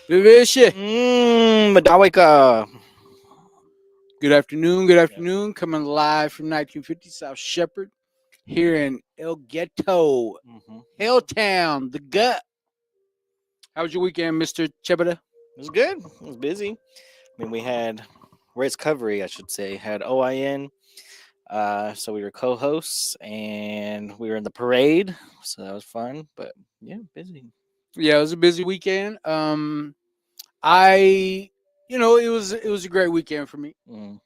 Vivishi. Madawika. Good afternoon. Good Yep. afternoon. Coming live from 1950 South Shepherd here in El Ghetto, hmm Helltown, the gut. How was your weekend, Mr. Chebeda? It was good. It was busy. I mean, we had Race Covery, I should say, had OIN. So we were co-hosts, and we were in the parade. So that was fun. But yeah, busy. Yeah, it was a busy weekend. I, it was a great weekend for me. Mm.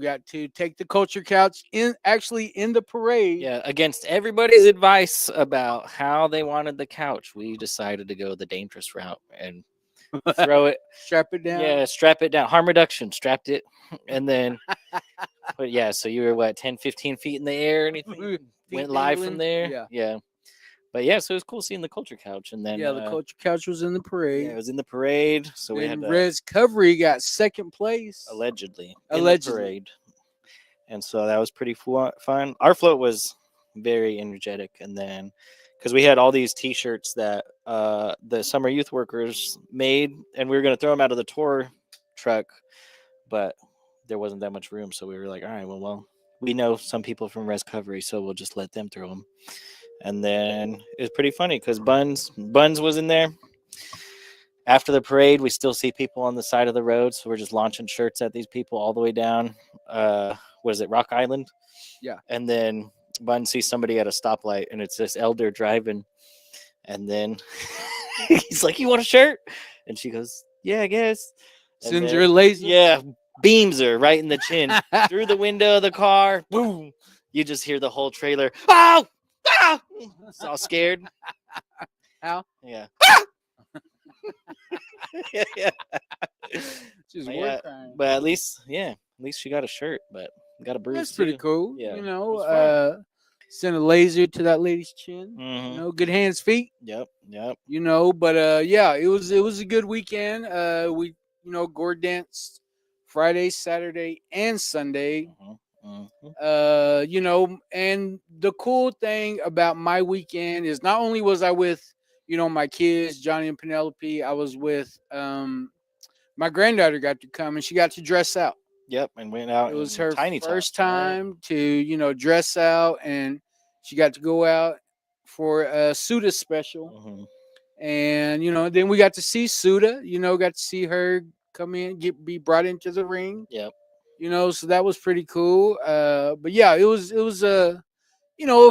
Got to take the culture couch in the parade. Yeah, against everybody's advice about how they wanted the couch, we decided to go the dangerous route and throw it. Strap it down. Yeah, strap it down. Harm reduction. Strapped it, and then but yeah, so you were what 10, 15 feet in the air, anything? Feet Went live from dangling. there. Yeah. Yeah. But yeah, so it was cool seeing the culture couch. And then Yeah, the culture couch was in the yeah, parade. it was in the parade. So we had Then Rez Covery got second place. allegedly in the Allegedly. parade. And so that was pretty fun. Our float was very energetic. And then because we had all these t-shirts that the summer youth workers made, and we were going to throw them out of the tour truck, but there wasn't that much room. So we were like, all right, well, we know some people from Res Covery, so we'll just let them throw them. And then it was pretty funny because Buns was in there. After the parade, we still see people on the side of the road, so we're just launching shirts at these people all the way down. What is it, Rock Island? Yeah. And then Bun sees somebody at a stoplight, and it's this elder driving. And then he's like, "You want a shirt?" And she goes, "Yeah, I guess." And Sends her then a laser. yeah, beams her right in the chin through the window of the car. Boom! You just hear the whole trailer. Oh! Ah! It's all scared. How? Yeah. yeah, yeah. Just But, war yeah, crime. but at least she got a shirt, but got a bruise That's pretty too. cool. Yeah, it was fun. Send a laser to that lady's chin. Mm-hmm. Good hands, feet. Yep, yep. But yeah, it was a good weekend. We Gore danced Friday, Saturday, and Sunday. Mm-hmm. Mm-hmm. And the cool thing about my weekend is not only was I with my kids, Johnny and Penelope, I was with my granddaughter got to come and she got to dress out. Yep, and went out It was in her tiny first tots, right? time to dress out, and she got to go out for a Suda special. Mm-hmm. And then we got to see Suda. Got to see her come in, be brought into the ring. Yep. So that was pretty cool. But yeah, it was a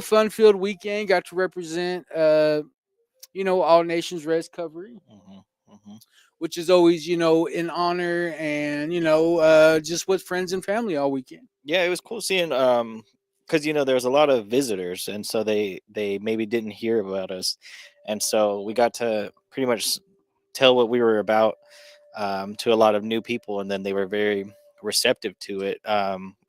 fun filled weekend. Got to represent all nations res coverage, Mm-hmm. Mm-hmm. which is always an honor, and just with friends and family all weekend. Yeah, it was cool seeing because there was a lot of visitors, and so they maybe didn't hear about us, and so we got to pretty much tell what we were about to a lot of new people, and then they were very receptive to it,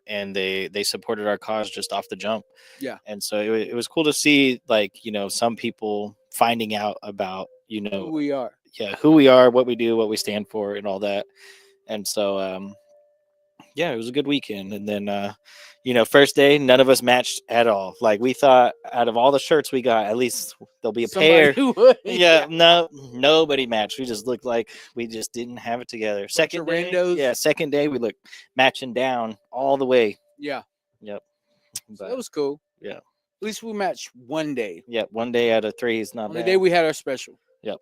and they supported our cause just off the jump. Yeah. And so it was cool to see, like, some people finding out about Who we are. yeah, who we are, what we do, what we stand for, and all that. And so yeah, it was a good weekend. And then first day, none of us matched at all. Like, we thought out of all the shirts we got, at least there'll be a Somebody pair. who would. Yeah, no, nobody matched. We just looked like we just didn't have it together. Second of day, randos. yeah, second day we looked matching down all the way. Yeah. Yep. So But that was cool. yeah, At least we matched one day. yep. One day out of three is not On the bad. day we had our special. Yep.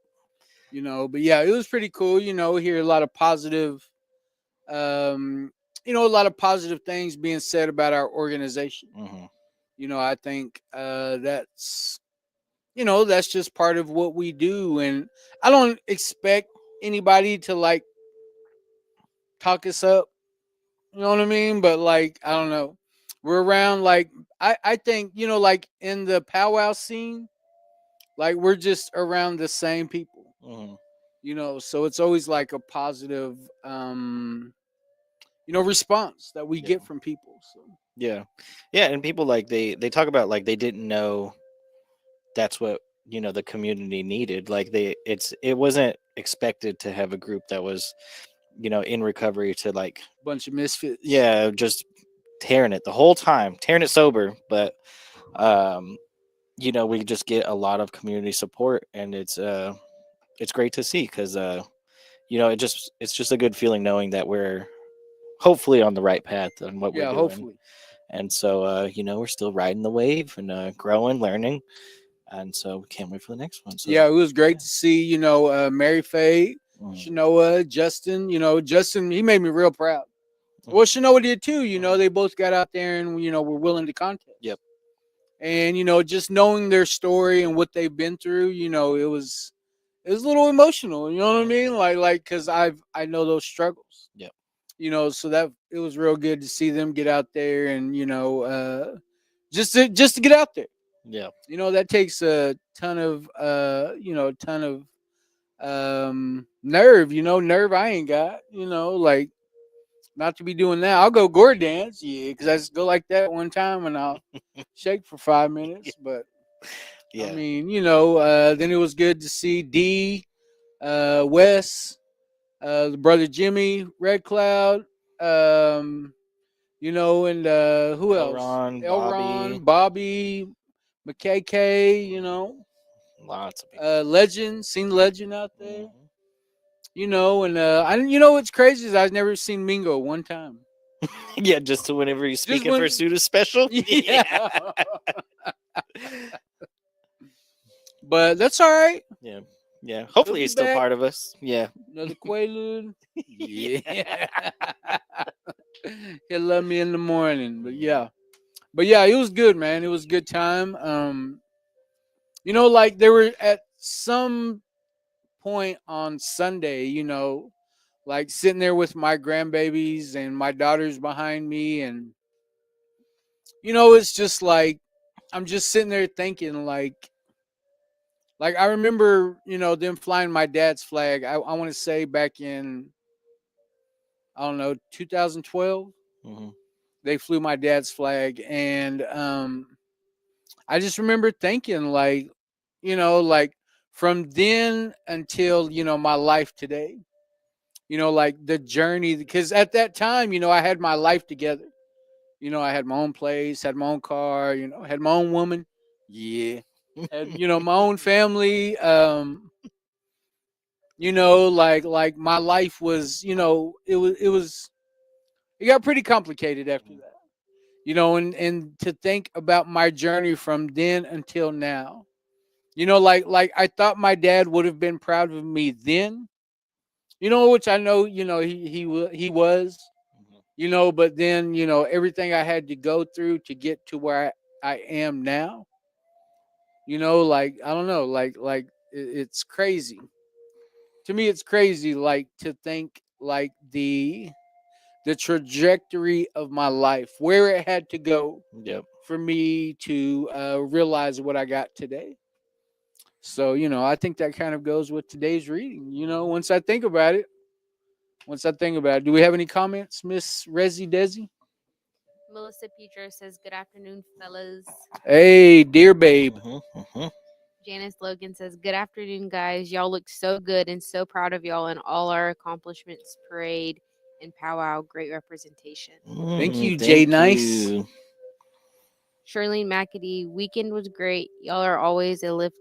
But yeah, it was pretty cool. Hear a lot of positive, a lot of positive things being said about our organization. I think that's just part of what we do, and I don't expect anybody to like talk us up. You know what I mean? But like, I don't know. We're around like I think, like in the powwow scene, like we're just around the same people. hmm So it's always like a positive response that we Yeah. get from people. So Yeah. Yeah, and people, like, they talk about, like, they didn't know that's what the community needed. Like, it wasn't expected to have a group that was in recovery to, like, bunch of misfits. yeah, just tearing it the whole time, tearing it sober. But we just get a lot of community support, and it's it's great to see because it's just a good feeling knowing that we're hopefully on the right path on what we're Yeah, doing. hopefully. And so we're still riding the wave and growing, learning, and so we can't wait for the next one. So Yeah, it was great to see, Mary Faye, mm, Shanoa, Justin. Justin, he made me real proud. mm, Well, Shanoa did too. mhm. They both got out there and were willing to contest. Yep. And just knowing their story and what they've been through, it was a little emotional. You know what I mean? Like because I know those struggles. Yep. So that it was real good to see them get out there and just to get out there. Yeah. That takes a ton of nerve. Nerve I ain't got. Like not to be doing that. I'll go gore dance, yeah, because I just go like that one time and I'll shake for 5 minutes. But I Yeah. mean, then it was good to see D, Wes, the brother Jimmy, Red Cloud, and who else? Elron, Bobby, Elron, Bobby, McKay, lots of people. Legend, seen Legend out there, Mhm. and I didn't. What's crazy is I've never seen Mingo one time. Yeah, just to whenever he's Just speaking for when, Suda special. yeah. But that's all right. Yeah. Yeah. He'll Hopefully be he's still back. part of us. Yeah. Another Quaalude. Yeah. He'll love me in the morning. But yeah, it was good, man. It was a good time. Like there were at some point on Sunday, like sitting there with my grandbabies and my daughters behind me, and it's just like I'm just sitting there thinking like I remember, them flying my dad's flag. I want to say back in I don't know 2012, Hmm. they flew my dad's flag, and I just remember thinking like from then until my life today, like the journey, because at that time, I had my life together. I had my own place, had my own car, had my own woman. Yeah. Had, my own family. Like my life was, it got pretty complicated after that. And to think about my journey from then until now. Like I thought my dad would have been proud of me then. Which I know, he was, but then, everything I had to go through to get to where I am now, like I don't know, like it's crazy. To me it's crazy like to think like the trajectory of my life, where it had to go Yep. for me to realize what I got today. So, I think that kind of goes with today's reading. Once I think about it, do we have any comments, Miss Resi Desi? Melissa Petro says, "Good afternoon, fellas." Hey, dear babe. Hmm. Hmm. Janice Logan says, "Good afternoon, guys. Y'all look so good and so proud of y'all and all our accomplishments, parade, and powwow. Great representation." Thank you, Jay Thank Nice. you. Charlene McAdee, "Weekend was great. Y'all are always a lift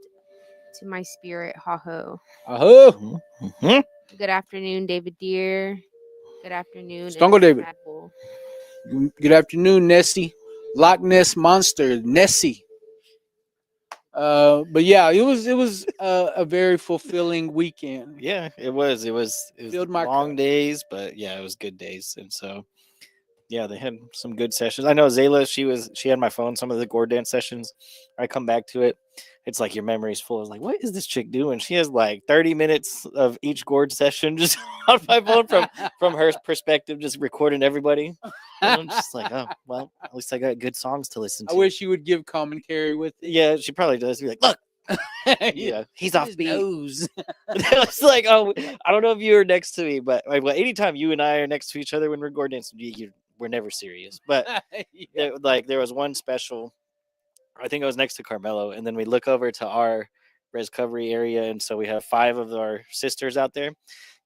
to my spirit. Ha ho." Aho. Mhm. Good afternoon, David Deere. Good afternoon, Stongo David. Madbull. Good afternoon, Nessie. Loch Ness Monster, Nessie. But yeah, it was a very fulfilling weekend. Yeah, it was. It was Filled my long cup. days, but yeah, it was good days. And so yeah, they had some good sessions. I know Zayla, she had my phone, some of the Gore dance sessions. I come back to it. It's like your memory's full. I was like, what is this chick doing? She has like 30 minutes of each Gord session just on my phone from her perspective, just recording everybody. And I'm just like, oh well, at least I got good songs to listen I to. wish you would give commentary with it. Yeah, she probably does. Be like, look, yeah, he's off His beat. nose. It's like, oh, I don't know if you were next to me, but like, well, anytime you and I are next to each other when we're Gord dancing, we're never serious. But Yeah. there was one special. I think I was next to Carmelo, and then we look over to our recovery area, and so we have 5 of our sisters out there.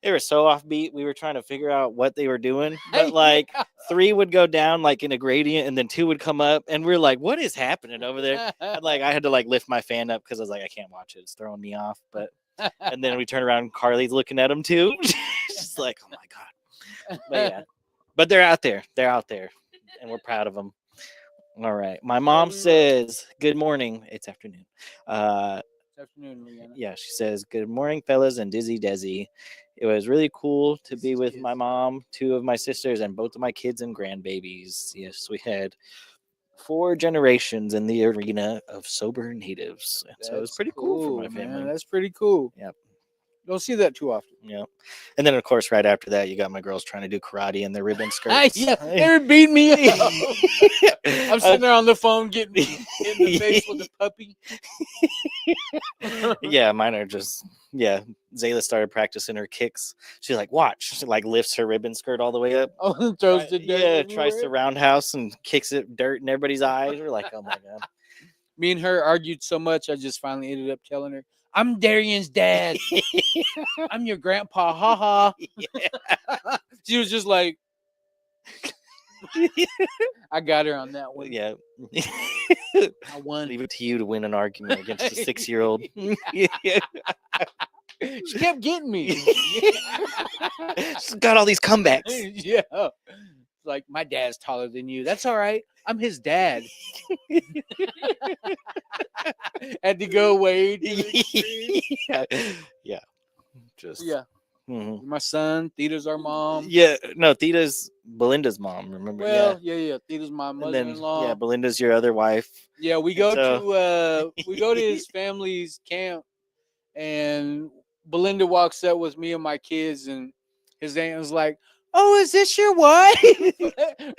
They were so offbeat. We were trying to figure out what they were doing, but like Yeah. 3 would go down like in a gradient, and then 2 would come up, and we're like, "What is happening over there?" And like I had to like lift my fan up because I was like, "I can't watch it; it's throwing me off." But And then we turn around and Carly's looking at them too. She's like, oh my God. But yeah, but they're out there. They're out there. And we're proud of them. All right. My mom we were. says, good morning. It's afternoon. Afternoon, Leanna. Yeah, she says, good morning, fellas, and Dizzy Desi. It was really cool to be with my mom, 2 of my sisters, and both of my kids and grandbabies. Yes, we had 4 generations in the arena of sober natives. And so it was That's pretty cool for my man. family. That's pretty cool. Yep. Don't see that too often. Yeah. And then, of course, right after that, you got my girls trying to do karate in their ribbon skirts. Yeah, they were beating me up. I'm sitting there on the phone getting hit in the face with a puppy. Yeah, mine are just, yeah. Zayla started practicing her kicks. She like, watch. She like lifts her ribbon skirt all the way up. Oh, throws the dirt. Yeah, tries to everywhere. roundhouse and kicks it dirt in everybody's eyes. We're like, oh my God. Me and her argued so much, I just finally ended up telling her, I'm Darian's dad. I'm your grandpa. Ha ha. She was just like, I got her on that one. Yeah. I won. Leave it to you to win an argument against a 6-year-old. She kept getting me. She's got all these comebacks. Yeah. It's like, my dad's taller than you. That's all right. I'm his dad. Had to go away. Yeah. Yeah. Just Yeah. mhm. My son, Theta's our mom. Yeah, no, Theta's Belinda's mom, remember? Well, yeah. Theta's my And then mother-in-law. yeah, Belinda's your other wife. Yeah, we go so- to his family's camp, and Belinda walks up with me and my kids, and his aunt was like, "Oh, is this your wife?"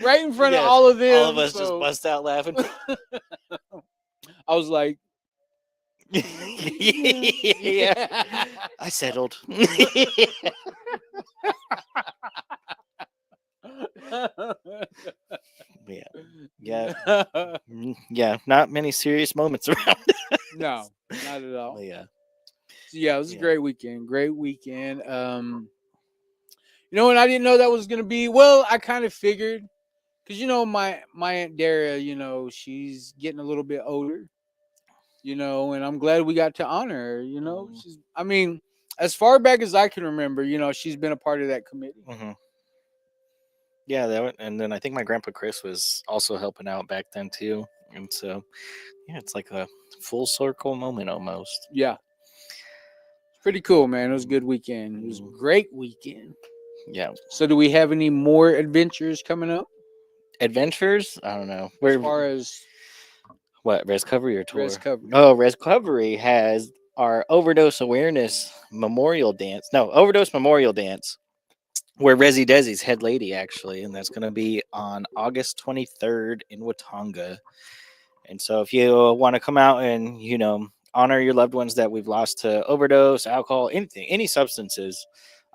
Right in front of Yes, all of them. All of us just so bust out laughing. I was like, Yeah. I settled. Yeah. Yeah. Yeah, not many serious moments around. No, not at all. But yeah. So, yeah, it was a Yeah. great weekend. Great weekend. You know, and I didn't know that was gonna be. Well, I kind of figured, because you know, my aunt Daria, you know, she's getting a little bit older. You know, and I'm glad we got to honor her. You know, Mhm. she's. I mean, as far back as I can remember, you know, she's been a part of that committee. Mhm. Yeah, that one, and then I think my grandpa Chris was also helping out back then too. And so yeah, it's like a full circle moment almost. Yeah, it's pretty cool, man. It was a good weekend. It was a Mhm. great weekend. Yeah. So, do we have any more adventures coming up Adventures? I don't know. as Where far as what, Res Recovery or tour? Res Recovery? Oh, Res Recovery has our overdose awareness memorial dance. No, overdose memorial dance. Where Resi Desi's head lady actually, and that's going to be on August 23rd in Watauga. And so if you want to come out and, you know, honor your loved ones that we've lost to overdose, alcohol, anything, any substances,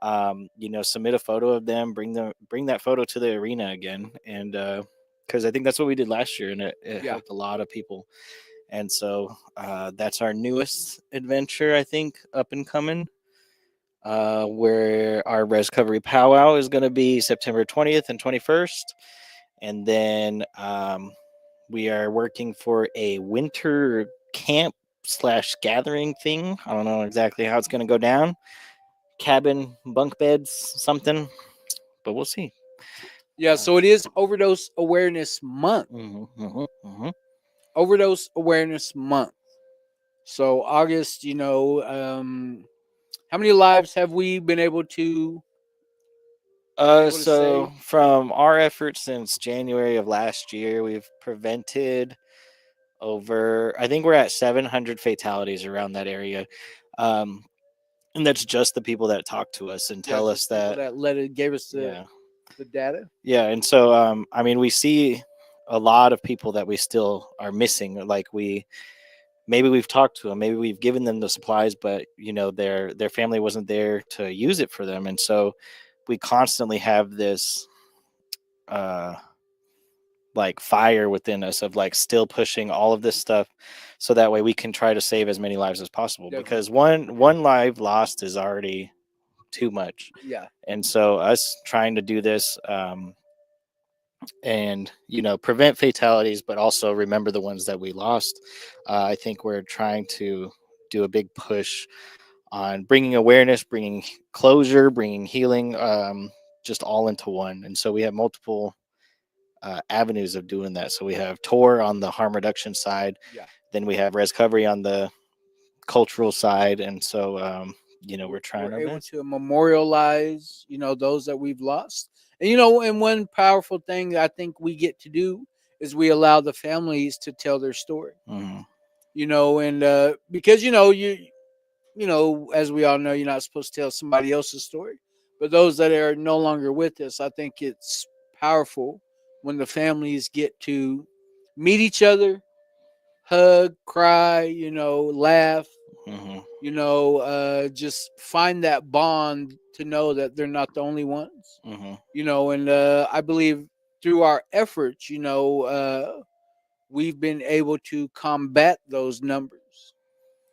you know, submit a photo of them, bring that photo to the arena again. And because I think that's what we did last year, and it Yeah. helped a lot of people. And so that's our newest adventure, I think, up and coming. Where our Res Recovery Powwow is going to be September 20th and 21st. And then we are working for a winter camp / gathering thing. I don't know exactly how it's going to go down. Cabin, bunk beds, something, but we'll see. Yeah, so it is Overdose Awareness Month. Overdose Awareness Month. So August, you know, how many lives have we been able to? to So say? from our efforts since January of last year, we've prevented over, I think we're at 700 fatalities around that area. And that's just the people that talk to us and tell us just people that gave us yeah. the data. Yeah, and so I mean, we see a lot of people that we still are missing. Like maybe we've talked to them, maybe we've given them the supplies, but you know their family wasn't there to use it for them, and so we constantly have this like fire within us of like still pushing all of this stuff, so that way we can try to save as many lives as possible. Definitely. Because one life lost is already too much. Yeah. And so us trying to do this and you know prevent fatalities but also remember the ones that we lost, I think we're trying to do a big push on bringing awareness, bringing closure, bringing healing, just all into one. And so we have multiple avenues of doing that. So we have Tor on the harm reduction side, Yeah. then we have Recovery on the cultural side, and so we're trying We're our able best. to memorialize, those that we've lost. And one powerful thing I think we get to do is we allow the families to tell their story. Mhm. And because as we all know, you're not supposed to tell somebody else's story. But those that are no longer with us, I think it's powerful when the families get to meet each other, hug, cry, laugh, Mhm. just find that bond to know that they're not the only ones. Mhm. And I believe through our efforts, we've been able to combat those numbers.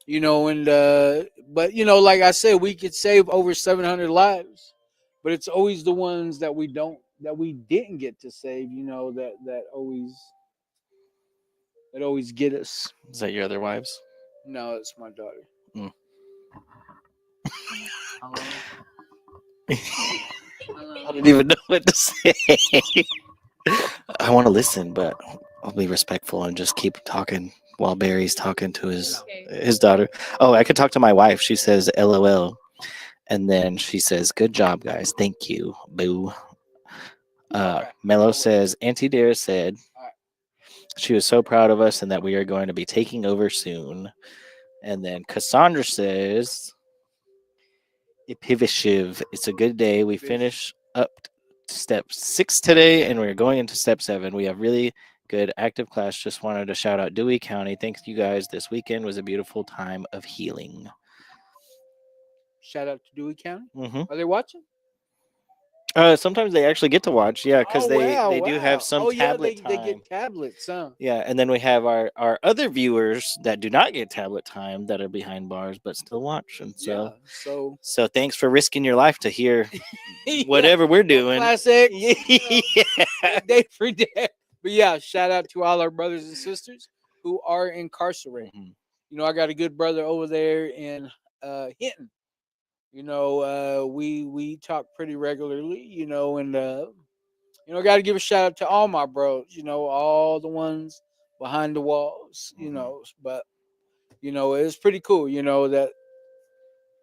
But like I said, we could save over 700 lives, but it's always the ones that we didn't get to save, that always get us. Is that your other wives? No, it's my daughter. Mm. I don't even know what to say. I want to listen, but I'll be respectful and just keep talking while Barry's talking to his daughter. Oh, I could talk to my wife. She says LOL, and then she says, "Good job, guys. Thank you." Boo. Okay. Mello says, Auntie Dara said Alright. she was so proud of us and that we are going to be taking over soon. And then Cassandra says, Ipivishiv, it's a good day. We finish up step 6 today and we're going into step 7. We have really good active class. Just wanted to shout out Dewey County. Thanks you guys. This weekend was a beautiful time of healing. Shout out to Dewey County. Mm-hmm. Are they watching? Sometimes they actually get to watch, yeah, because they do have some tablet time. They get tablets, huh? Yeah, and then we have our other viewers that do not get tablet time that are behind bars but still watch. And Yeah. so thanks for risking your life to hear whatever we're doing. Classic. Yeah. Day for day. But yeah, shout out to all our brothers and sisters who are incarcerated. Mhm. I got a good brother over there in Hinton. We talk pretty regularly, and got to give a shout out to all my bros, all the ones behind the walls, but it's pretty cool,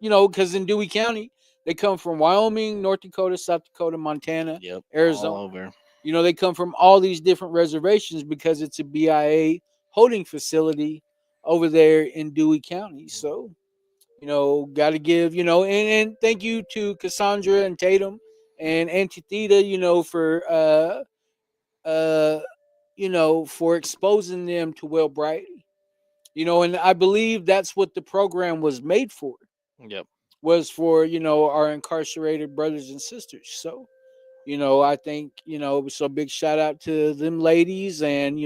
because in Dewey County, they come from Wyoming, North Dakota, South Dakota, Montana, Yep, Arizona. all over. They come from all these different reservations because it's a BIA holding facility over there in Dewey County. So, got to give, and thank you to Cassandra and Tatum and Auntie Theta, for exposing them to Will Brighty. And I believe that's what the program was made for. Yep. Was for, our incarcerated brothers and sisters. So, I think, so big shout out to them ladies, and,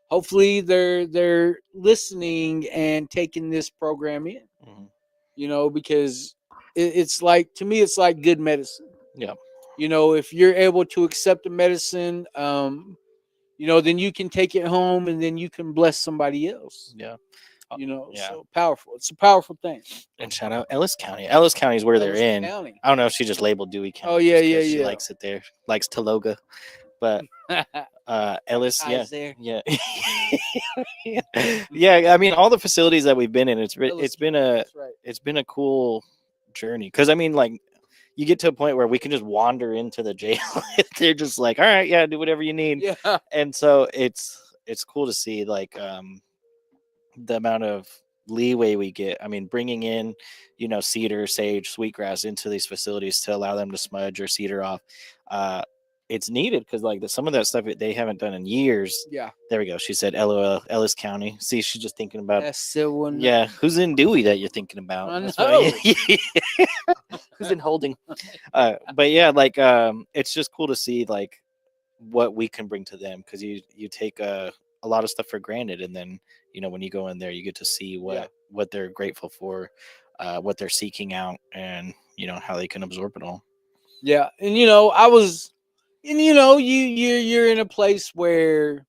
hopefully they're listening and taking this program in, because it's like, to me, it's like good medicine. Yeah. If you're able to accept the medicine, then you can take it home and then you can bless somebody else. Yeah. So powerful. It's a powerful thing. And shout out Ellis County. Ellis County is where they're in. County. I don't know if she just labeled Dewey County. Oh, yeah, just 'cause yeah, She yeah. likes it there. Likes Taloga. But Ellis, yeah. There. Yeah. Yeah, I mean all the facilities that we've been in, it's been a That's right. it's been a cool journey. Because I mean, like, you get to a point where we can just wander into the jail. They're just like, all right, yeah, do whatever you need. Yeah. And so it's cool to see, like, the amount of leeway we get. I mean, bringing in, cedar, sage, sweetgrass into these facilities to allow them to smudge or cedar off. It's needed because, like, some of that stuff they haven't done in years. Yeah. There we go. She said LOL, Ellis County. See, she's just thinking about. That's the one. Yeah, who's in Dewey that you're thinking about? I That's know. Who's in Holding? But yeah, like, it's just cool to see, like, what we can bring to them, because you take a lot of stuff for granted, and then when you go in there, you get to see what they're grateful for, what they're seeking out, and how they can absorb it all. Yeah, and you're in a place where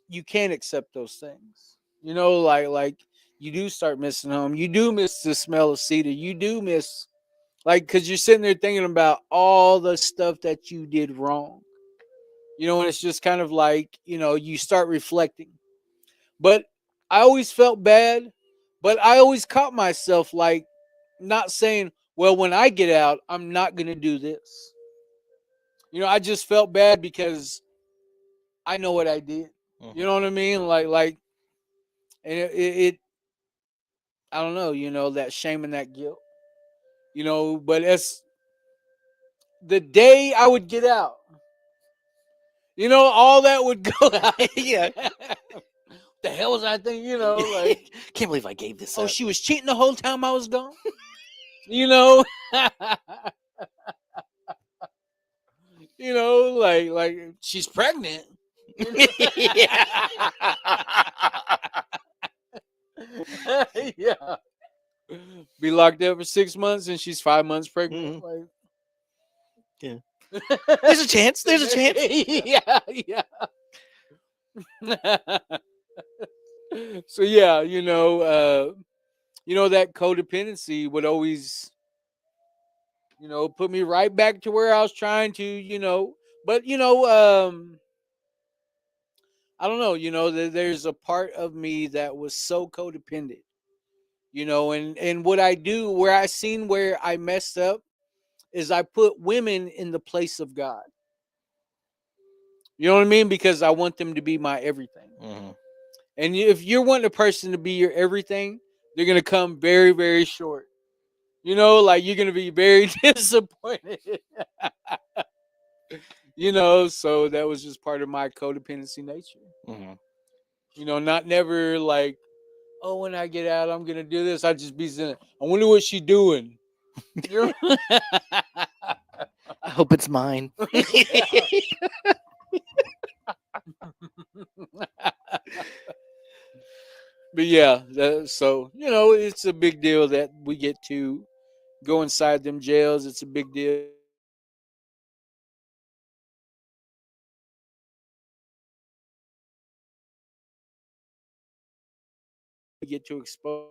you can't accept those things. Like you do start missing home. You do miss the smell of cedar. You do miss, like, because you're sitting there thinking about all the stuff that you did wrong. And it's just kind of like, you start reflecting. But I always felt bad, but I always caught myself like not saying, well, when I get out, I'm not going to do this. I just felt bad because I know what I did. You know what I mean? Like, and I don't know, that shame and that guilt, but as the day I would get out, all that would go out. Yeah. The hell was I thinking, like, Can't believe I gave this oh, up. she was cheating the whole time I was gone? you know? like she's pregnant. Yeah. Be locked up for 6 months and she's 5 months pregnant. Like, yeah. There's a chance. There's a chance. Yeah. So yeah, that codependency would always, put me right back to where I was trying to, but I don't know, there's a part of me that was so codependent, and what I do, where I seen where I messed up is I put women in the place of God. You know what I mean? Because I want them to be my everything. And if you're wanting a person to be your everything, they're going to come very, very short. Like you're going to be very disappointed. So that was just part of my codependency nature. Not never like, oh, when I get out, I'm going to do this. I just be saying, I wonder what she's doing. I hope it's mine. But yeah, so it's a big deal that we get to go inside them jails. It's a big deal. We get to expose.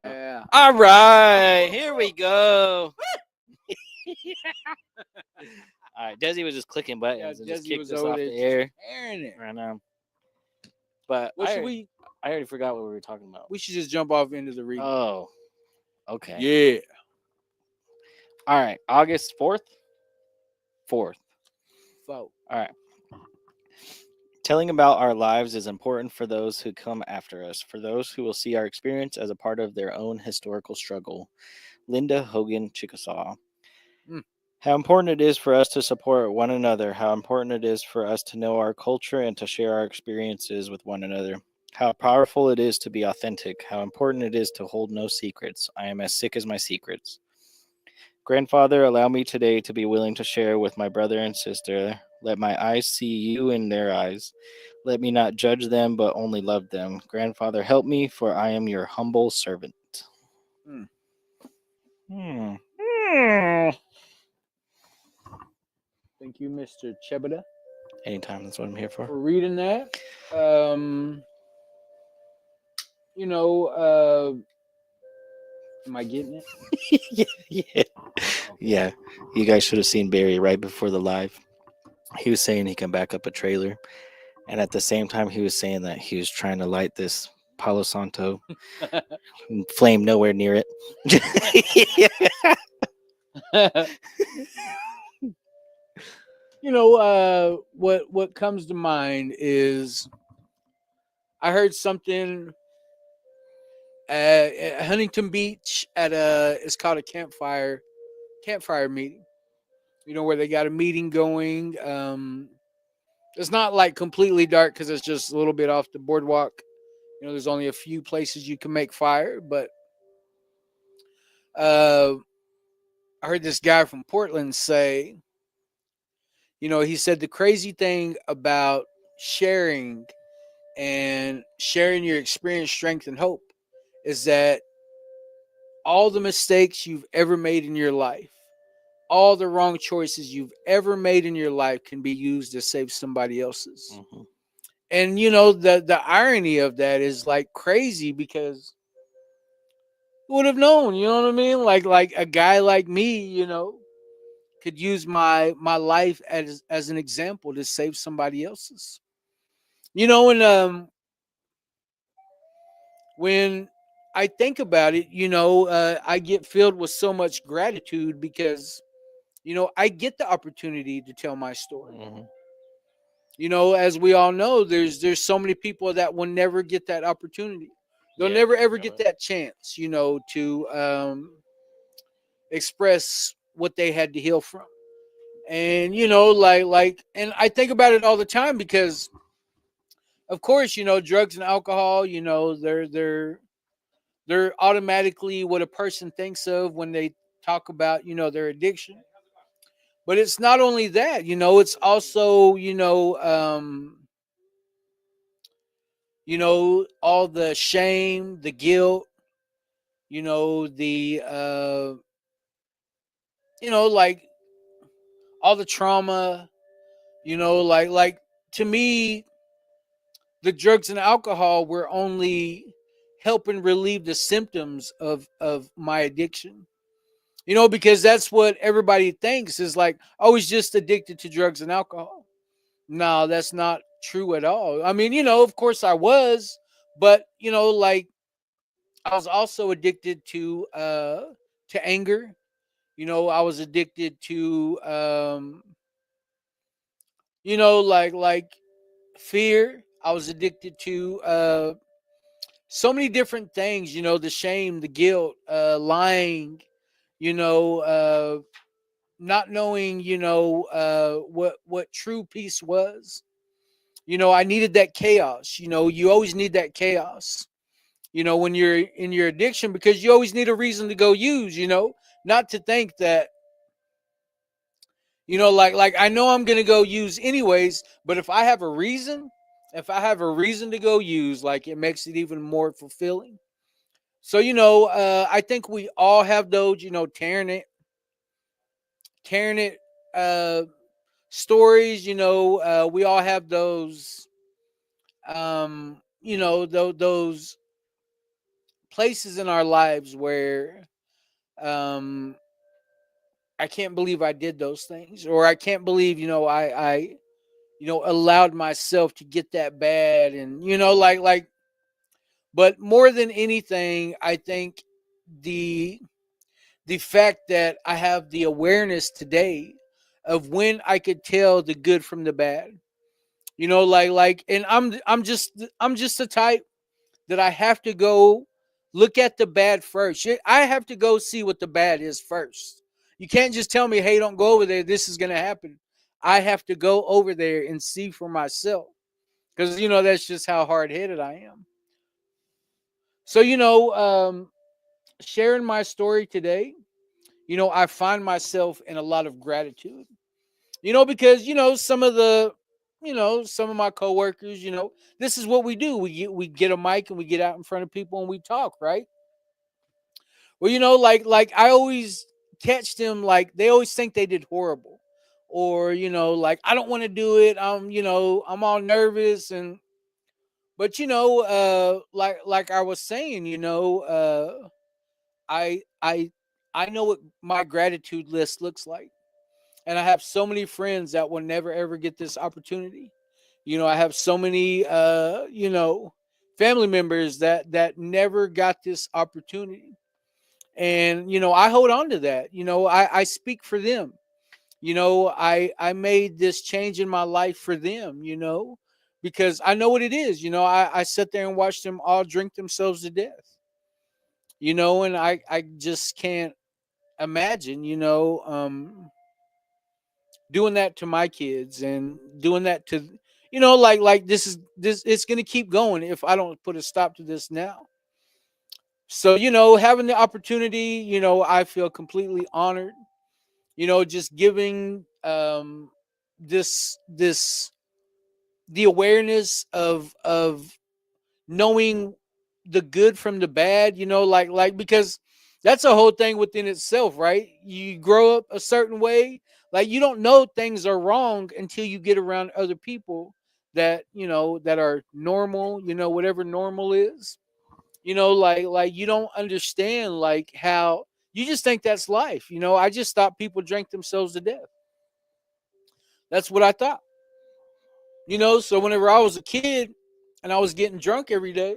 Yeah. All right, here we go. All right, Desi was just clicking buttons and just Desi kicked was us over off there the air. tearing it. Right now. But What I should we? already forgot what we were talking about. We should just jump off into the reading. Oh, okay. Yeah. All right, August 4th. 4th. Folk. All right. Telling about our lives is important for those who come after us, for those who will see our experience as a part of their own historical struggle. Linda Hogan Chickasaw. Mm. How important it is for us to support one another, how important it is for us to know our culture and to share our experiences with one another. How powerful it is to be authentic, how important it is to hold no secrets. I am as sick as my secrets. Grandfather, allow me today to be willing to share with my brother and sister. Let my eyes see you in their eyes. Let me not judge them, but only love them. Grandfather, help me, for I am your humble servant. Hmm. Hmm. Thank you, Mr. Chebeda, Anytime, that's what I'm here for. for reading that. You know, am I getting it? Yeah. Yeah. You guys should have seen Barry right before the live. He was saying he can back up a trailer. And at the same time, he was saying that he was trying to light this Palo Santo flame nowhere near it. You know, what comes to mind is I heard something at Huntington Beach at it's called a campfire meeting. You know, where they got a meeting going. It's not like completely dark because it's just a little bit off the boardwalk. You know, there's only a few places you can make fire, but I heard this guy from Portland say, you know, he said the crazy thing about sharing and sharing your experience, strength, and hope is that all the mistakes you've ever made in your life, all the wrong choices you've ever made in your life can be used to save somebody else's. Mhm. And you know, the irony of that is like crazy because who would have known, you know what I mean? Like a guy like me, you know, could use my life as an example to save somebody else's. You know, and when I think about it, you know, I get filled with so much gratitude because, you know, I get the opportunity to tell my story. Mhm. You know, as we all know, there's so many people that will never get that opportunity. They'll Yeah, never ever get never. that chance, you know, to express what they had to heal from. And you know, and I think about it all the time because, of course, you know, drugs and alcohol, you know, they're automatically what a person thinks of when they talk about, you know, their addiction. But it's not only that, you know, it's also, you know, all the shame, the guilt, you know, you know, like all the trauma, you know, like to me, the drugs and alcohol were only helping relieve the symptoms of my addiction. You know, because that's what everybody thinks is like, I was just addicted to drugs and alcohol. No, that's not true at all. I mean, you know, of course I was, but you know, like I was also addicted to anger. You know, I was addicted to you know, like fear. I was addicted to so many different things, you know, the shame, the guilt, lying, you know, not knowing, you know, what true peace was. You know, I needed that chaos. You know, you always need that chaos, you know, when you're in your addiction because you always need a reason to go use, you know, not to think that, you know, like I know I'm gonna go use anyways, but if I have a reason to go use, like it makes it even more fulfilling. So, you know, I think we all have those, you know, tearing it uh stories, you know, we all have those you know, those places in our lives where um I can't believe I did those things, or I can't believe, you know, I you know, allowed myself to get that bad. And you know, but more than anything, I think the the fact that I have the awareness today of when I could tell the good from the bad. You know, and I'm just the type that I have to go look at the bad first. I have to go see what the bad is first. You can't just tell me, hey, don't go over there. This is going to happen. I have to go over there and see for myself. Because, that's just how hard headed I am. So, sharing my story today, I find myself in a lot of gratitude. Because, some of my coworkers, this is what we do. We get a mic and we get out in front of people and we talk, right? Well, like I always catch them, like they always think they did horrible, or like I don't want to do it. I'm all nervous, and but like I was saying, I I know what my gratitude list looks like, and I have so many friends that will never ever get this opportunity. I have so many family members that never got this opportunity, and I hold on to that. I speak for them. I made this change in my life for them, because I know what it is. I sit there and watch them all drink themselves to death, and I just can't imagine, doing that to my kids and doing that to, like this it's going to keep going if I don't put a stop to this now. So, having the opportunity, I feel completely honored, just giving this the awareness of knowing the good from the bad, like because that's a whole thing within itself, right? You grow up a certain way, like you don't know things are wrong until you get around other people that that are normal, whatever normal is. Like you don't understand like how you just think that's life. I just thought people drank themselves to death. That's what I thought. So whenever I was a kid and I was getting drunk every day,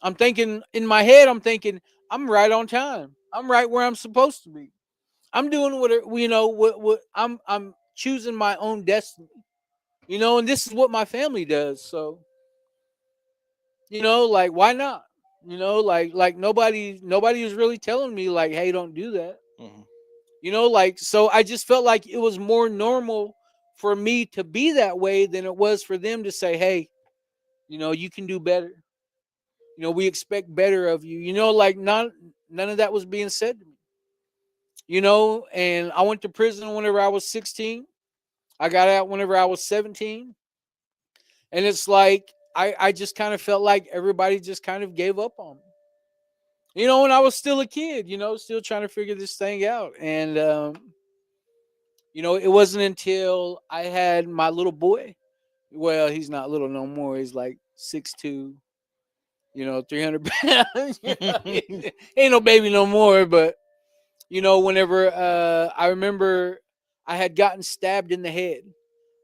I'm thinking in my head, I'm thinking, I'm right on time. I'm right where I'm supposed to be. I'm doing what I'm choosing my own destiny. And this is what my family does. So, like why not? Like nobody was really telling me like, hey, don't do that. Mm-hmm. Like so I just felt like it was more normal for me to be that way than it was for them to say, hey, you can do better. We expect better of you. Like none of that was being said to me. And I went to prison whenever I was 16. I got out whenever I was 17. And it's like I just kind of felt like everybody just kind of gave up on me. When I was still a kid, still trying to figure this thing out. And it wasn't until I had my little boy. Well, he's not little no more. He's like 6'2", 300 pounds. Ain't no baby no more. But, whenever I remember I had gotten stabbed in the head.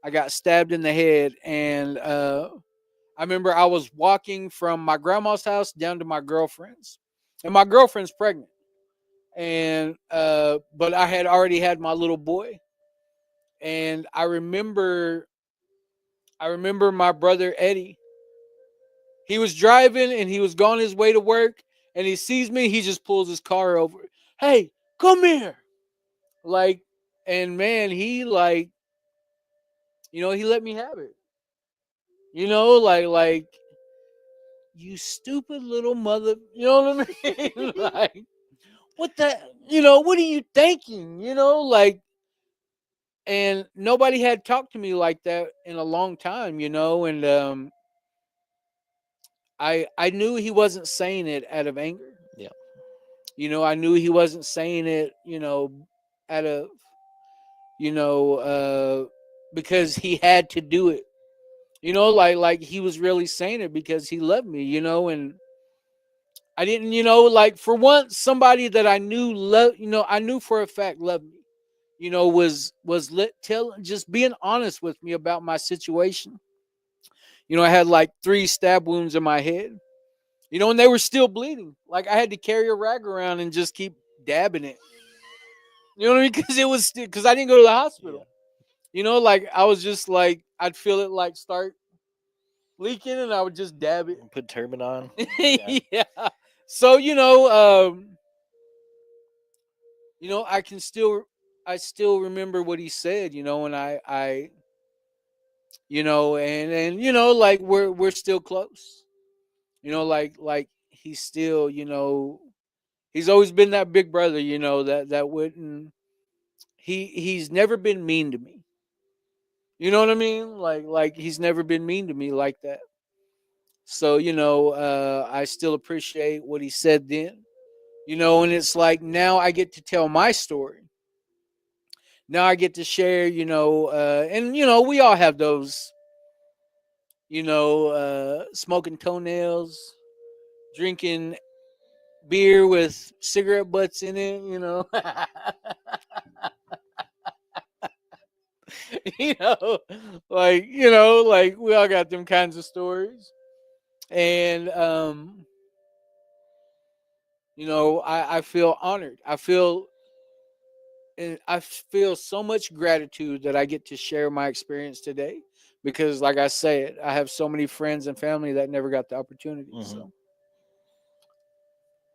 I got stabbed in the head. And I remember I was walking from my grandma's house down to my girlfriend's. And my girlfriend's pregnant. And but I had already had my little boy. And I remember my brother Eddie. He was driving and he was going his way to work, and he sees me, he just pulls his car over. Hey, come here. Like, and man, he like, he let me have it. Like you stupid little mother, you know what I mean? Like, what the, what are you thinking? Like, and nobody had talked to me like that in a long time, and I knew he wasn't saying it out of anger. Yeah. I knew he wasn't saying it, out of, because he had to do it. Like he was really saying it because he loved me, and I didn't, like for once somebody that I knew I knew for a fact loved me, was just being honest with me about my situation. I had like 3 stab wounds in my head. And they were still bleeding. Like I had to carry a rag around and just keep dabbing it. You know what I mean? Because I didn't go to the hospital. Like I was just like I'd feel it like start leaking, and I would just dab it. Put turban on. Yeah. So I still remember what he said. And I like we're still close. Like he's still he's always been that big brother. That wouldn't he's never been mean to me. You know what I mean? Like he's never been mean to me like that. So I still appreciate what he said then. And it's like now I get to tell my story. Now I get to share, and we all have those, smoking toenails, drinking beer with cigarette butts in it, you know, like we all got them kinds of stories. And I feel honored. I feel so much gratitude that I get to share my experience today because, like I said, I have so many friends and family that never got the opportunity. So,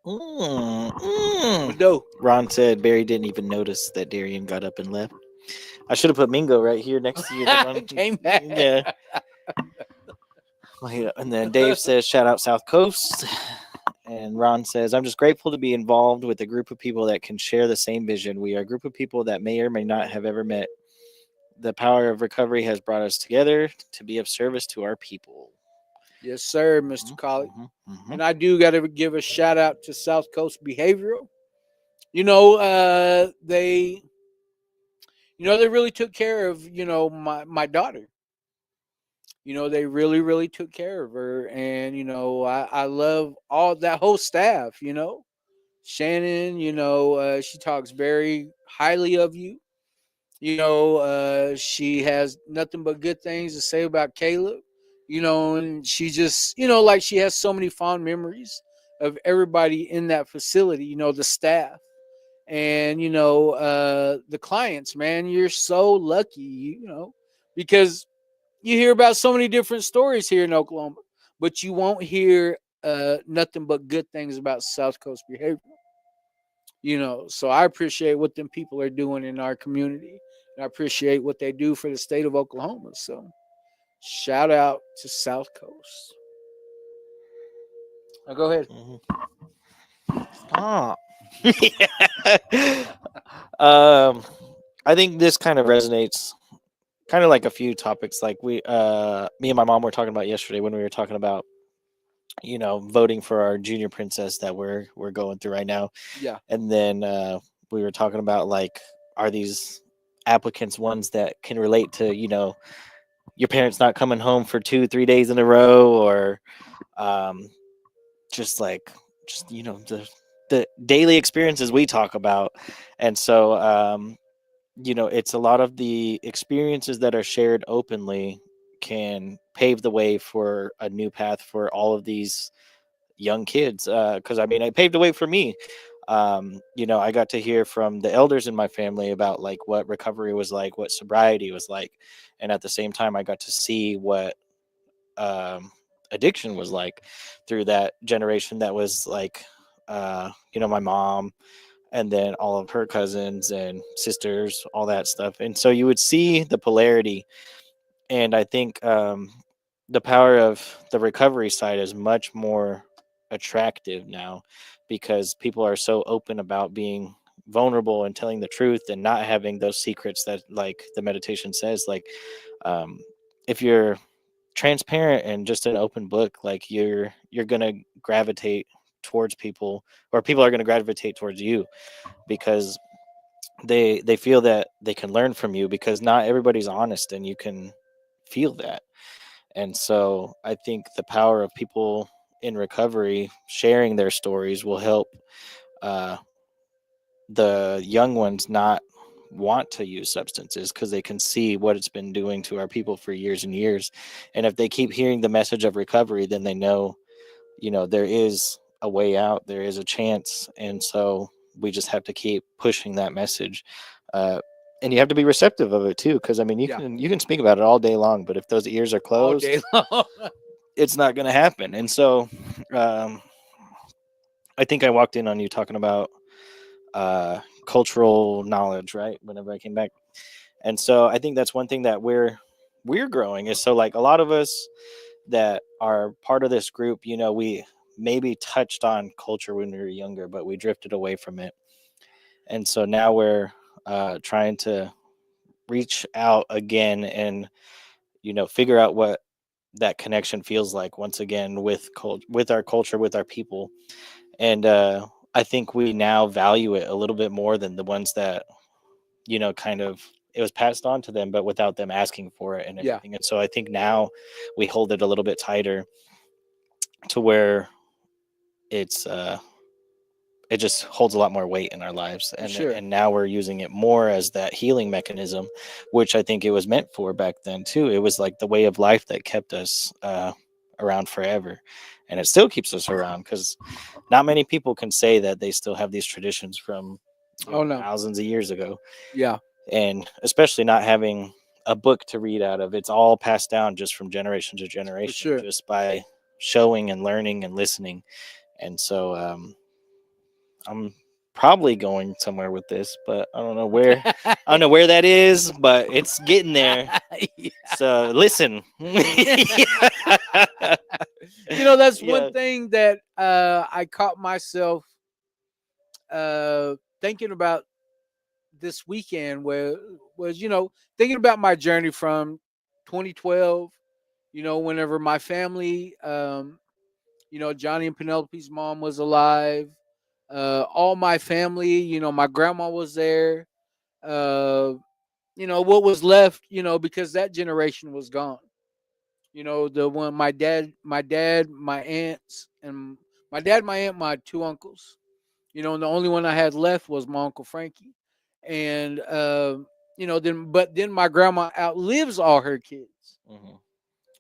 but no, Ron said Barry didn't even notice that Darian got up and left. I should have put Mingo right here next to you. came back. Yeah. And then Dave says, shout out South Coast. And Ron says, I'm just grateful to be involved with a group of people that can share the same vision. We are a group of people that may or may not have ever met. The power of recovery has brought us together to be of service to our people. Yes, sir, Mr. Colley. And I do got to give a shout out to South Coast Behavioral. They really took care of, my daughter. They really, really took care of her. And, I love all that whole staff, Shannon, she talks very highly of you. She has nothing but good things to say about Caleb, and she just, like she has so many fond memories of everybody in that facility, the staff. And, the clients, man, you're so lucky, because you hear about so many different stories here in Oklahoma, but you won't hear nothing but good things about South Coast Behavior. So I appreciate what them people are doing in our community. And I appreciate what they do for the state of Oklahoma. So shout out to South Coast. Now go ahead. Stop. I think this kind of resonates kind of like a few topics like me and my mom were talking about yesterday when we were talking about voting for our junior princess that we're going through right now. Yeah. And then we were talking about like, are these applicants ones that can relate to your parents not coming home for 2-3 days in a row, or just the daily experiences we talk about. And so it's a lot of the experiences that are shared openly can pave the way for a new path for all of these young kids. Because it paved the way for me. I got to hear from the elders in my family about like what recovery was like, what sobriety was like, and at the same time, I got to see what addiction was like through that generation. That was like, my mom, and then all of her cousins and sisters, all that stuff. And so you would see the polarity. And I think the power of the recovery side is much more attractive now because people are so open about being vulnerable and telling the truth and not having those secrets that, like the meditation says, like if you're transparent and just an open book, like you're gonna gravitate towards people, or people are going to gravitate towards you because they feel that they can learn from you, because not everybody's honest and you can feel that. And so I think the power of people in recovery sharing their stories will help the young ones not want to use substances, because they can see what it's been doing to our people for years and years. And if they keep hearing the message of recovery, then they know there is a way out, there is a chance. And so we just have to keep pushing that message. And you have to be receptive of it too, because I mean, Yeah. you can speak about it all day long, but if those ears are all closed, day long. it's not going to happen. And so, um, I think I walked in on you talking about cultural knowledge, right? Whenever I came back, and so I think that's one thing that we're growing is, so like a lot of us that are part of this group, you know, we maybe touched on culture when we were younger, but we drifted away from it, and so now we're trying to reach out again and, you know, figure out what that connection feels like once again with with our culture, with our people. And I think we now value it a little bit more than the ones that, you know, kind of, it was passed on to them but without them asking for it and Yeah. everything. And so I think now we hold it a little bit tighter to where it's it just holds a lot more weight in our lives. For sure. And now we're using it more as that healing mechanism, which I think it was meant for back then too. It was like the way of life that kept us around forever, and it still keeps us around, because not many people can say that they still have these traditions from, you Oh, know, no. thousands of years ago. Yeah. And especially not having a book to read out of. It's all passed down just from generation to generation, sure. just by showing and learning and listening. And so I'm probably going somewhere with this, but I don't know where. I don't know where that is, but it's getting there. Yeah. So listen. You know, that's Yeah. one thing that I caught myself thinking about this weekend, where was, you know, thinking about my journey from 2012, you know, whenever my family, you know, Johnny and Penelope's mom was alive, all my family, you know, my grandma was there, uh, you know, what was left, you know, because that generation was gone. You know, the one, my aunts, and my dad, my aunt, my two uncles. You know, and the only one I had left was my uncle Frankie. And you know, then my grandma outlives all her kids. Mhm.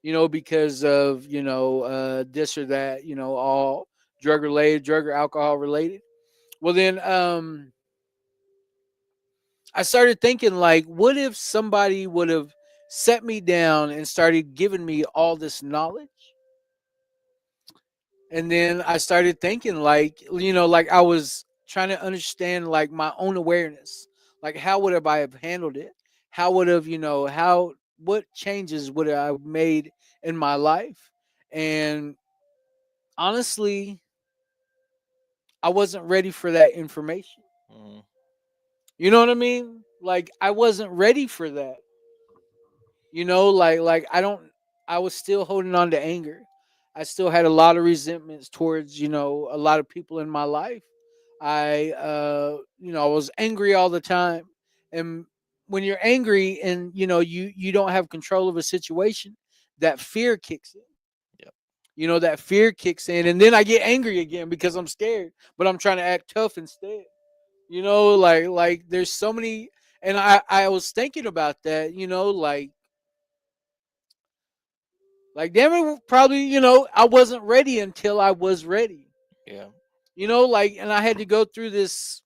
You know, because of, you know, this or that. You know, all drug related, drug or alcohol related. Well, then I started thinking, like, what if somebody would have set me down and started giving me all this knowledge? And then I started thinking, like, you know, like I was trying to understand, like, my own awareness. Like, how would have I have handled it? How would have, you know, what changes would I have made in my life? And honestly, I wasn't ready for that information. Mhm. You know what I mean? Like, I wasn't ready for that. You know, like I was still holding on to anger. I still had a lot of resentments towards, you know, a lot of people in my life. You know, I was angry all the time. And when you're angry and, you know, you don't have control of a situation, that fear kicks in. Yep. You know, that fear kicks in, and then I get angry again because I'm scared, but I'm trying to act tough instead. You know, like there's so many, and I was thinking about that, you know, like damn it, probably, you know, I wasn't ready until I was ready. Yeah. You know, like, and I had to go through this,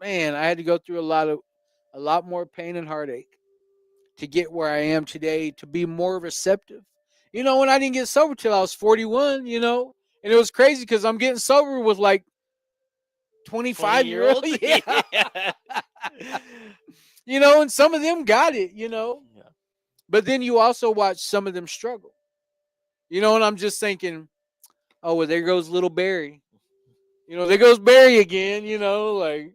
man, I had to go through a lot more pain and heartache to get where I am today, to be more receptive. You know, when I didn't get sober till I was 41, you know, and it was crazy because I'm getting sober with like 25-year-old. 20-year-old. Yeah. Yeah. You know, and some of them got it, you know, Yeah. but then you also watch some of them struggle, you know, and I'm just thinking, oh, well, there goes little Barry. You know, there goes Barry again, you know, like,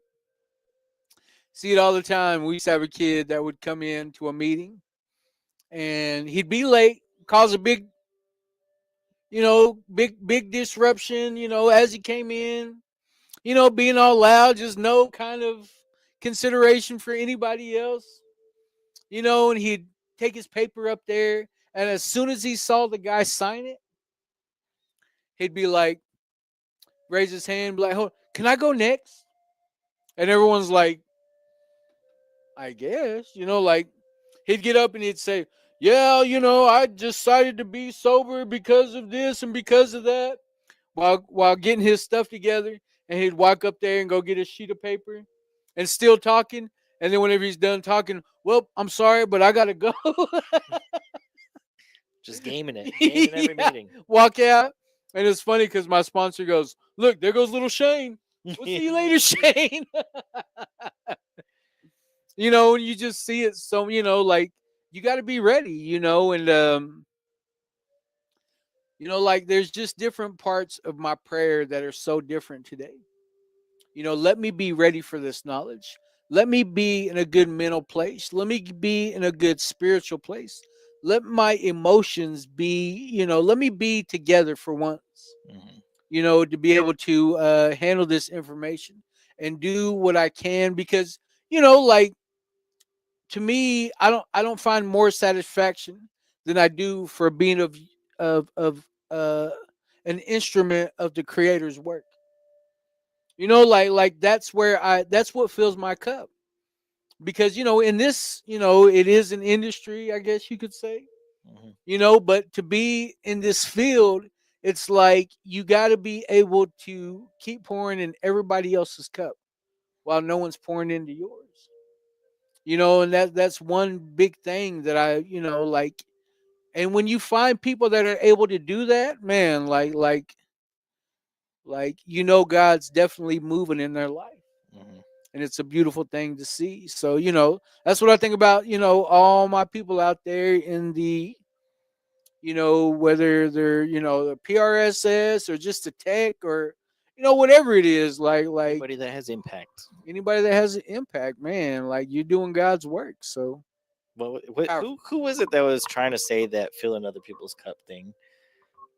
see it all the time. We used to have a kid that would come in to a meeting and he'd be late, cause a big, you know, big disruption, you know, as he came in, you know, being all loud, just no kind of consideration for anybody else, you know, and he'd take his paper up there. And as soon as he saw the guy sign it, he'd be like, raise his hand, be like, "Hold, can I go next?" And everyone's like, I guess, you know, like he'd get up and he'd say, yeah, you know, I decided to be sober because of this and because of that, while getting his stuff together. And he'd walk up there and go get a sheet of paper and still talking. And then whenever he's done talking, well, I'm sorry, but I gotta go. Just gaming it. Gaming every Yeah. meeting. Walk out. And it's funny because my sponsor goes, look, there goes little Shane. We'll see you later, Shane. You just see it. So, like you got to be ready, and, like there's just different parts of my prayer that are so different today. Let me be ready for this knowledge. Let me be in a good mental place. Let me be in a good spiritual place. Let my emotions be, let me be together for once, Mhm. to be able to handle this information and do what I can because, like to me, I don't find more satisfaction than I do for being of an instrument of the creator's work. Like that's what fills my cup. Because in this, it is an industry, I guess you could say. Mhm. But to be in this field, it's like you got to be able to keep pouring in everybody else's cup while no one's pouring into yours. And that's one big thing that I, like. And when you find people that are able to do that, man, like God's definitely moving in their life, Mhm. and it's a beautiful thing to see. So that's what I think about. All my people out there in the, whether they're the PRSS or just a tech or whatever it is, like Anybody that has impact. anybody that has an impact, man, like you're doing God's work. So What powerful. who was it that was trying to say that filling other people's cup thing,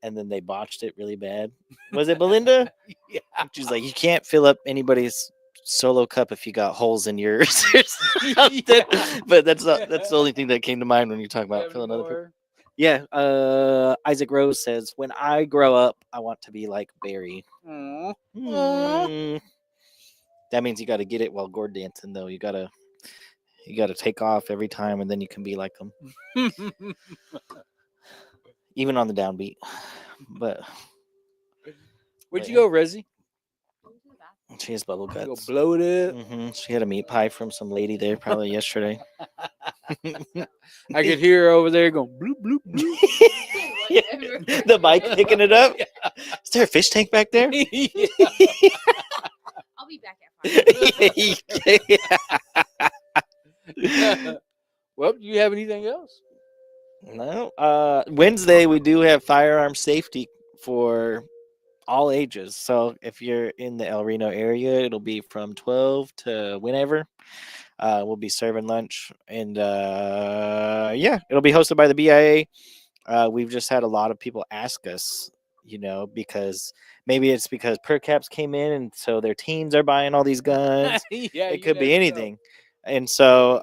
and then they botched it really bad? Was it Belinda? Yeah. She's like, you can't fill up anybody's solo cup if you got holes in yours or something. Yeah. But that's the only thing that came to mind when you talk You about have any filling other people. more? Yeah, Isaac Rose says, when I grow up, I want to be like Barry. Aw. Aw. Hmm. That means you got to get it while gourd dancing, though. You gotta take off every time, and then you can be like him, even on the downbeat. But Where'd you yeah, go, Rezzy? she has bubble You go guts. blow it up. She had a meat pie from some lady there probably yesterday. I could hear her over there going bloop bloop bloop. The bike picking it up. Is there a fish tank back there? Yeah. I'll be back at 5. Well, do you have anything else? No. Wednesday we do have firearm safety for all ages. So if you're in the El Reno area, it'll be from 12 to whenever. We'll be serving lunch, and yeah, it'll be hosted by the BIA. We've just had a lot of people ask us, because maybe it's because per caps came in, and so their teens are buying all these guns. Yeah, It you could be never know. anything. And so,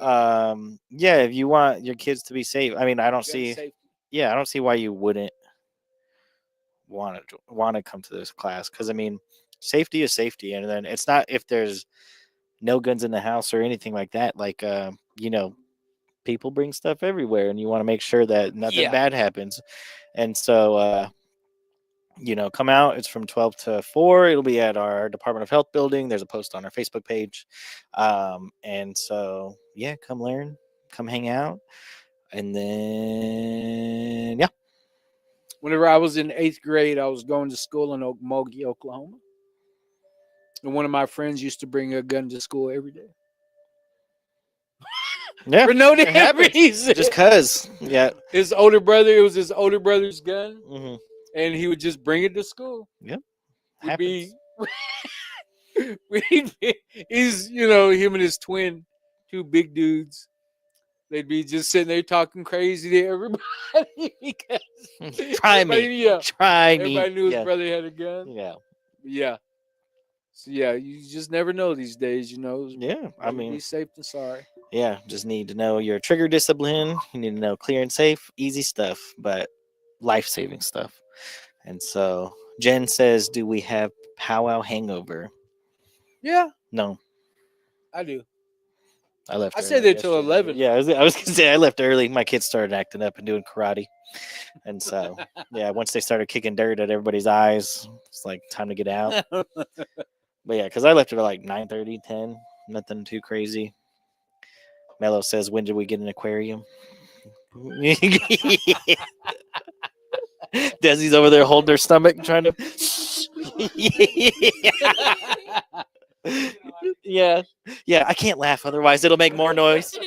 yeah, if you want your kids to be safe, I mean, I don't Gun see, safety. yeah, I don't see why you wouldn't want to come to this class, because I mean, safety is safety, and then it's not if there's no guns in the house or anything like that. Like, people bring stuff everywhere, and you want to make sure that nothing Yeah. bad happens. And so, come out. It's from 12 to 4. It'll be at our Department of Health building. There's a post on our Facebook page. And so, yeah, come learn, come hang out. And then, yeah. Whenever I was in 8th grade, I was going to school in Okmulgee, Oklahoma. And one of my friends used to bring a gun to school every day. Yeah. For no it damn happens. reason. Just because. Yeah. It was his older brother's gun. Mm-hmm. And he would just bring it to school. Yep. We'd Happens. he's, him and his twin, two big dudes. They'd be just sitting there talking crazy to everybody because Try me. Yeah, Try me. everybody knew his Yeah. brother had a gun. Yeah. Yeah. So yeah, you just never know these days, Yeah. I Better mean, be safe than sorry. yeah, just need to know your trigger discipline. You need to know clear and safe, easy stuff, but life-saving stuff. And so Jen says, do we have powwow hangover? Yeah, No, I do. I left. I early stayed there till yesterday. 11. Yeah, I was gonna say I left early. My kids started acting up and doing karate, and so yeah, once they started kicking dirt at everybody's eyes, it's like time to get out. But yeah, because I left it at like 9:30, 10. Nothing too crazy. Mello says, when did we get an aquarium? Desi's over there holding her stomach, trying to. Yeah, yeah. I can't laugh, otherwise it'll make more noise.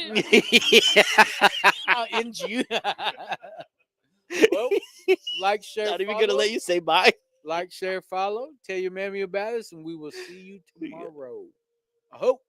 I'll end you. Well, like, share, Not even follow. gonna let you say bye. Like, share, follow. Tell your mammy about us, and we will see you tomorrow. I hope.